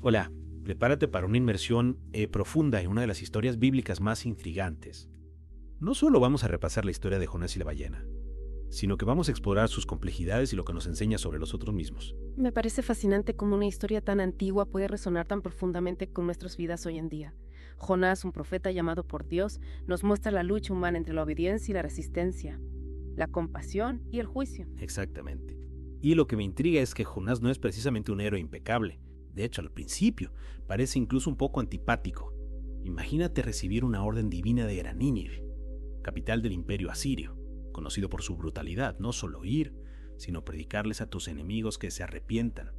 Hola, prepárate para una inmersión profunda en una de las historias bíblicas más intrigantes. No solo vamos a repasar la historia de Jonás y la ballena, sino que vamos a explorar sus complejidades y lo que nos enseña sobre nosotros mismos. Me parece fascinante cómo una historia tan antigua puede resonar tan profundamente con nuestras vidas hoy en día. Jonás, un profeta llamado por Dios, nos muestra la lucha humana entre la obediencia y la resistencia, la compasión y el juicio. Exactamente. Y lo que me intriga es que Jonás no es precisamente un héroe impecable. De hecho, al principio, parece incluso un poco antipático. Imagínate recibir una orden divina de Nínive, capital del imperio asirio, conocido por su brutalidad, no solo ir, sino predicarles a tus enemigos que se arrepientan.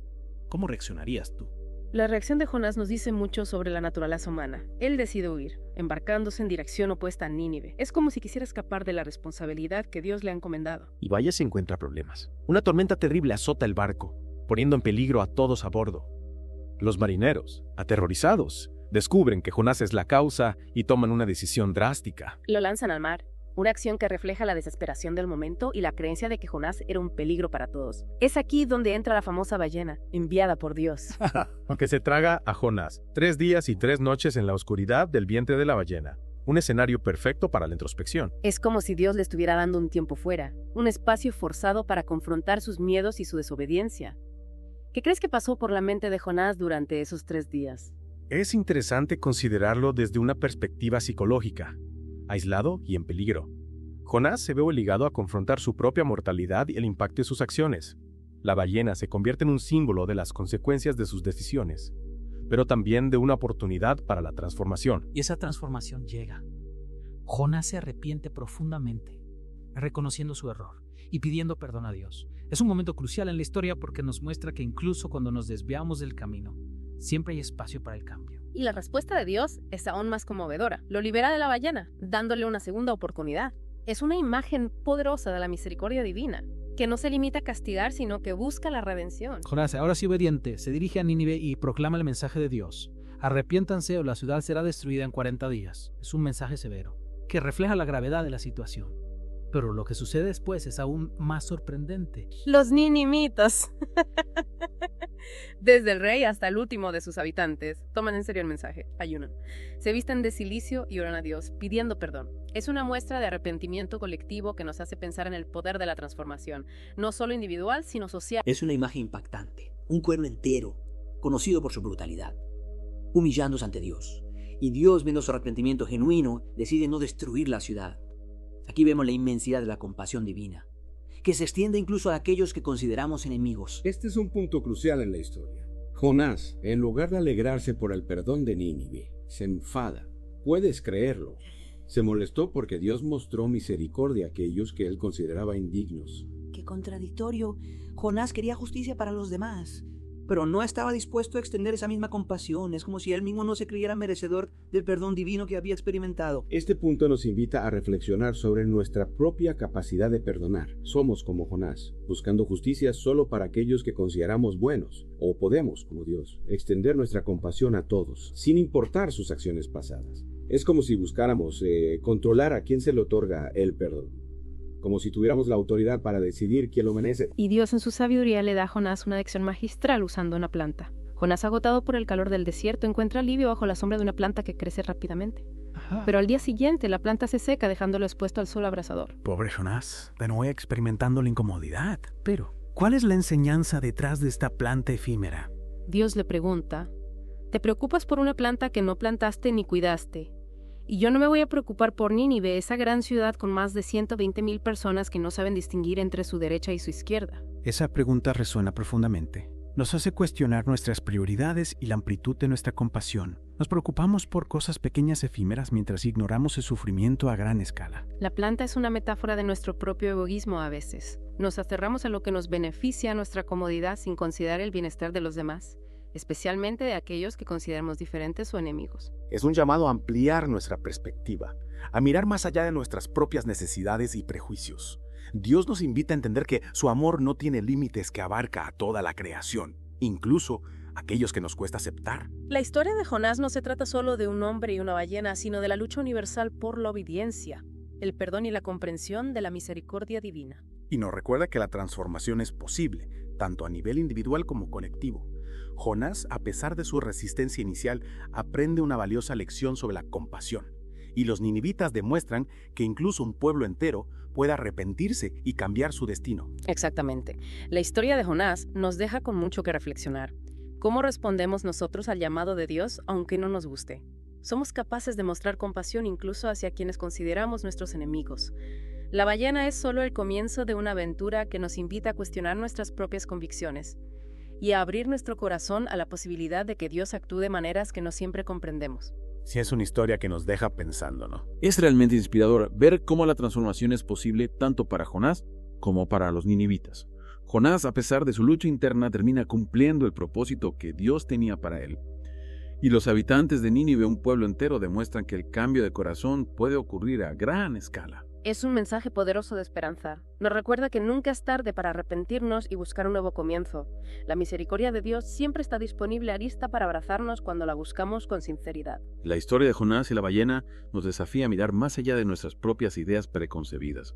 ¿Cómo reaccionarías tú? La reacción de Jonás nos dice mucho sobre la naturaleza humana. Él decide huir, embarcándose en dirección opuesta a Nínive. Es como si quisiera escapar de la responsabilidad que Dios le ha encomendado. Y vaya si encuentra problemas. Una tormenta terrible azota el barco, poniendo en peligro a todos a bordo. Los marineros, aterrorizados, descubren que Jonás es la causa y toman una decisión drástica. Lo lanzan al mar, una acción que refleja la desesperación del momento y la creencia de que Jonás era un peligro para todos. Es aquí donde entra la famosa ballena, enviada por Dios. Que se traga a Jonás 3 días y 3 noches en la oscuridad del vientre de la ballena. Un escenario perfecto para la introspección. Es como si Dios le estuviera dando un tiempo fuera, un espacio forzado para confrontar sus miedos y su desobediencia. ¿Qué crees que pasó por la mente de Jonás durante esos 3 días? Es interesante considerarlo desde una perspectiva psicológica. Aislado y en peligro, Jonás se ve obligado a confrontar su propia mortalidad y el impacto de sus acciones. La ballena se convierte en un símbolo de las consecuencias de sus decisiones, pero también de una oportunidad para la transformación. Y esa transformación llega. Jonás se arrepiente profundamente, reconociendo su error y pidiendo perdón a Dios. Es un momento crucial en la historia porque nos muestra que incluso cuando nos desviamos del camino, siempre hay espacio para el cambio. Y la respuesta de Dios es aún más conmovedora. Lo libera de la ballena, dándole una segunda oportunidad. Es una imagen poderosa de la misericordia divina, que no se limita a castigar, sino que busca la redención. Jonás, ahora sí obediente, se dirige a Nínive y proclama el mensaje de Dios. Arrepiéntanse o la ciudad será destruida en 40 días. Es un mensaje severo, que refleja la gravedad de la situación. Pero lo que sucede después es aún más sorprendente. Los ninimitas, desde el rey hasta el último de sus habitantes, toman en serio el mensaje, ayunan. Se visten de cilicio y oran a Dios, pidiendo perdón. Es una muestra de arrepentimiento colectivo que nos hace pensar en el poder de la transformación, no solo individual, sino social. Es una imagen impactante. Un pueblo entero, conocido por su brutalidad, humillándose ante Dios. Y Dios, viendo su arrepentimiento genuino, decide no destruir la ciudad. Aquí vemos la inmensidad de la compasión divina, que se extiende incluso a aquellos que consideramos enemigos. Este es un punto crucial en la historia. Jonás, en lugar de alegrarse por el perdón de Nínive, se enfada. ¿Puedes creerlo? Se molestó porque Dios mostró misericordia a aquellos que él consideraba indignos. ¡Qué contradictorio! Jonás quería justicia para los demás, pero no estaba dispuesto a extender esa misma compasión. Es como si él mismo no se creyera merecedor del perdón divino que había experimentado. Este punto nos invita a reflexionar sobre nuestra propia capacidad de perdonar. Somos como Jonás, buscando justicia solo para aquellos que consideramos buenos, o podemos, como Dios, extender nuestra compasión a todos, sin importar sus acciones pasadas. Es como si buscáramos controlar a quién se le otorga el perdón, como si tuviéramos la autoridad para decidir quién lo merece. Y Dios en su sabiduría le da a Jonás una lección magistral usando una planta. Jonás, agotado por el calor del desierto, encuentra alivio bajo la sombra de una planta que crece rápidamente. Pero al día siguiente la planta se seca, dejándolo expuesto al sol abrasador. Pobre Jonás, de nuevo experimentando la incomodidad. Pero, ¿cuál es la enseñanza detrás de esta planta efímera? Dios le pregunta, ¿te preocupas por una planta que no plantaste ni cuidaste? Y yo no me voy a preocupar por Nínive, esa gran ciudad con más de 120,000 personas que no saben distinguir entre su derecha y su izquierda. Esa pregunta resuena profundamente. Nos hace cuestionar nuestras prioridades y la amplitud de nuestra compasión. Nos preocupamos por cosas pequeñas efímeras mientras ignoramos el sufrimiento a gran escala. La planta es una metáfora de nuestro propio egoísmo a veces. Nos aferramos a lo que nos beneficia a nuestra comodidad sin considerar el bienestar de los demás, especialmente de aquellos que consideramos diferentes o enemigos. Es un llamado a ampliar nuestra perspectiva, a mirar más allá de nuestras propias necesidades y prejuicios. Dios nos invita a entender que su amor no tiene límites, que abarca a toda la creación, incluso aquellos que nos cuesta aceptar. La historia de Jonás no se trata solo de un hombre y una ballena, sino de la lucha universal por la obediencia, el perdón y la comprensión de la misericordia divina. Y nos recuerda que la transformación es posible, tanto a nivel individual como colectivo. Jonás, a pesar de su resistencia inicial, aprende una valiosa lección sobre la compasión. Y los ninivitas demuestran que incluso un pueblo entero puede arrepentirse y cambiar su destino. Exactamente. La historia de Jonás nos deja con mucho que reflexionar. ¿Cómo respondemos nosotros al llamado de Dios aunque no nos guste? Somos capaces de mostrar compasión incluso hacia quienes consideramos nuestros enemigos. La ballena es solo el comienzo de una aventura que nos invita a cuestionar nuestras propias convicciones y a abrir nuestro corazón a la posibilidad de que Dios actúe de maneras que no siempre comprendemos. Sí, es una historia que nos deja pensando, ¿no? Es realmente inspirador ver cómo la transformación es posible tanto para Jonás como para los ninivitas. Jonás, a pesar de su lucha interna, termina cumpliendo el propósito que Dios tenía para él. Y los habitantes de Nínive, un pueblo entero, demuestran que el cambio de corazón puede ocurrir a gran escala. Es un mensaje poderoso de esperanza. Nos recuerda que nunca es tarde para arrepentirnos y buscar un nuevo comienzo. La misericordia de Dios siempre está disponible a lista para abrazarnos cuando la buscamos con sinceridad. La historia de Jonás y la ballena nos desafía a mirar más allá de nuestras propias ideas preconcebidas,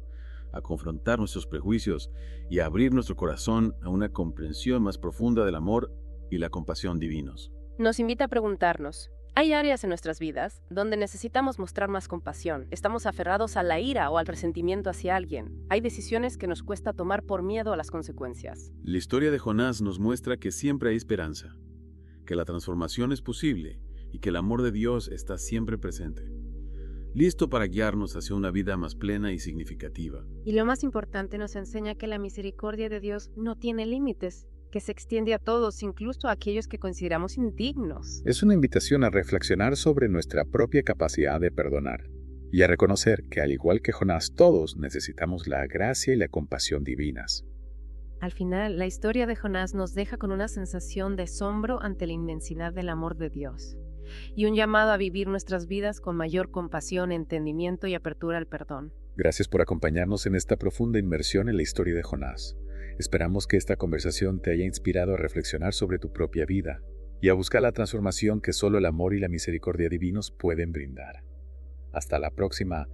a confrontar nuestros prejuicios y a abrir nuestro corazón a una comprensión más profunda del amor y la compasión divinos. Nos invita a preguntarnos, ¿hay áreas en nuestras vidas donde necesitamos mostrar más compasión? ¿Estamos aferrados a la ira o al resentimiento hacia alguien? ¿Hay decisiones que nos cuesta tomar por miedo a las consecuencias? La historia de Jonás nos muestra que siempre hay esperanza, que la transformación es posible y que el amor de Dios está siempre presente, listo para guiarnos hacia una vida más plena y significativa. Y lo más importante, nos enseña que la misericordia de Dios no tiene límites, que se extiende a todos, incluso a aquellos que consideramos indignos. Es una invitación a reflexionar sobre nuestra propia capacidad de perdonar y a reconocer que, al igual que Jonás, todos necesitamos la gracia y la compasión divinas. Al final, la historia de Jonás nos deja con una sensación de asombro ante la inmensidad del amor de Dios y un llamado a vivir nuestras vidas con mayor compasión, entendimiento y apertura al perdón. Gracias por acompañarnos en esta profunda inmersión en la historia de Jonás. Esperamos que esta conversación te haya inspirado a reflexionar sobre tu propia vida y a buscar la transformación que solo el amor y la misericordia divinos pueden brindar. Hasta la próxima